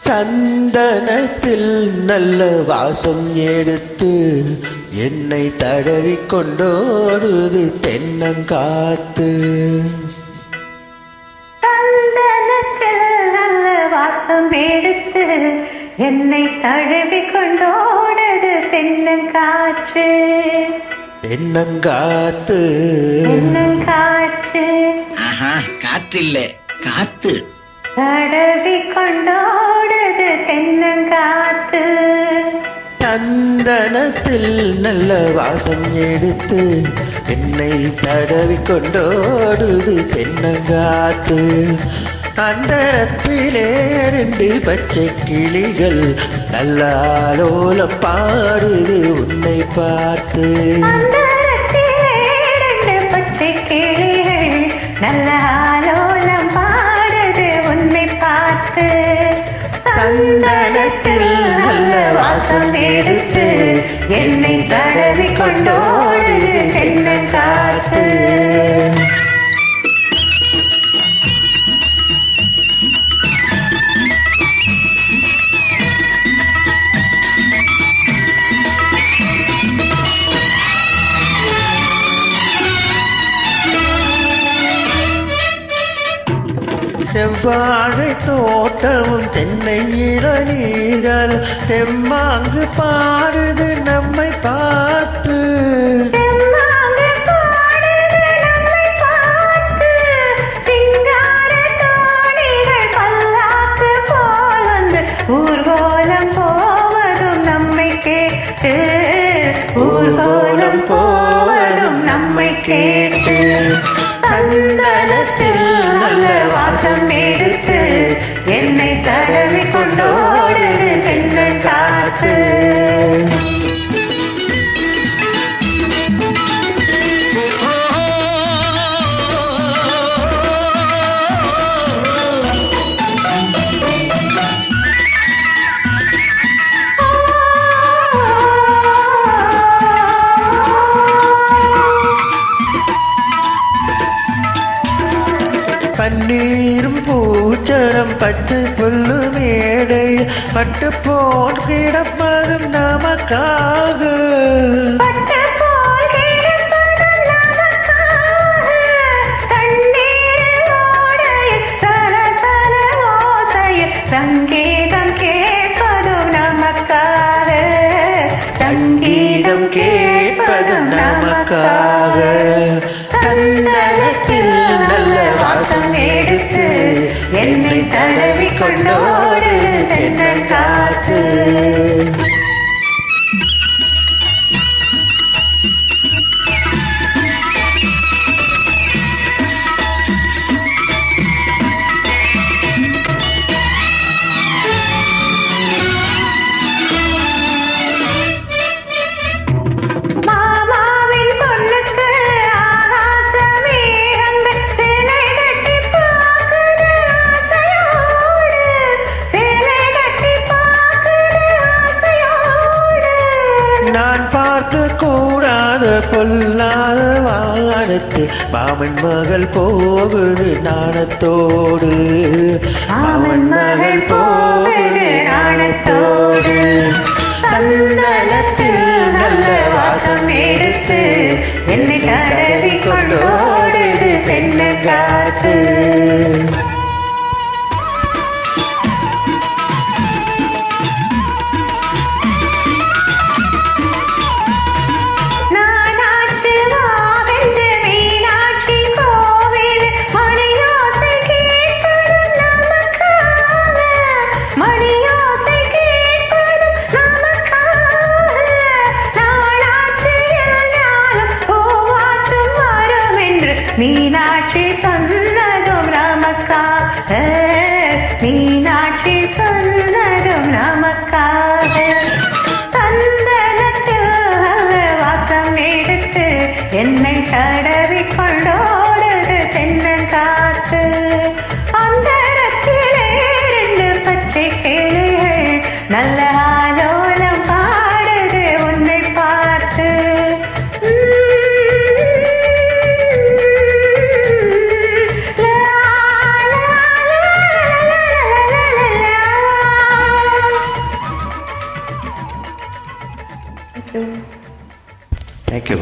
சந்தனத்தில் நல்ல வாசம் எடுத்து என்னை தடவி கொண்டோடுது தென்னங்காத்து. சந்தனத்தில் நல்ல வாசம் எடுத்து என்னை தடவி கொண்டோடுது தென்னங்காற்று. தென்னங்காத்து தென்னங்காற்று காற்று இல்ல காத்து. தடவி கொண்டோடுது தென்னங்காத்து. சந்தனத்தில் நல்ல வாசம் எடுத்து என்னை தடவி கொண்டோடுது தென்னங்காத்து. அந்தரத்திலே 2 பச்சை கிளிகள் நல்ல ஆலோலம் பாடுது உன்னை பார்த்து. அந்தரத்திலே 2 பச்சை கிளிகள் நல்ல ஆலோலம் பாடுது உன்னை பார்த்து. சந்தனத்தில் நல்ல வாசம் எடுத்து என்னை தடவி கொண்டோடுது தென்னங்காத்து. செவ்வாழை தோட்டமும் தென்னை இளநீர்கள் செம்மாங்கு பாடுது நம்மை பார்த்து. ஊர்வலம் போவதும் நம்மை கேட்டு. ஊர்வலம் போவதும் நம்மை கேட்டு. சந்தனத்தில் நல்ல வாசம் எடுத்து என்னை தடவி கொண்டோடுது தென்னங்காத்து. பன்னீரும் பூச்சரம் பட்டு புல்லு மேடை பட்டு போல் கிடப்பதும் நமக்காக. சங்கீதம் கேட்பதும் நமக்காக. சங்கீதம் கேட்பதும் நமக்காக. சந்தனத்தில் நல்ல வாசம் எடுத்து என்னை தடவி கொண்டோடு தென்னங்காத்து. நான் பார்க்க கூடாத பொல்லாத வானத்து மாமன் மகள் போகுது நாணத்தோடு. மாமன் மகள் போகுது நாணத்தோடு. சந்தனத்தில் நல்ல வாசம் எடுத்து என்னை தடவி கொண்டோடுது தென்னங்காத்து. மீனாட்சி சொன்னதும் நமக்காக. மீனாட்சி சொன்னதும் நமக்காக. சந்தனத்தில் வாசம் எடுத்து என்னை தடவி கொண்டோடுது தென்னங்காத்து. அந்தரத்திலே 2 பச்சை கிளிகள் நல்ல ஆலோலம் பாடுது உன்னை பார்த்து. la la la la la la la la thank you. Thank you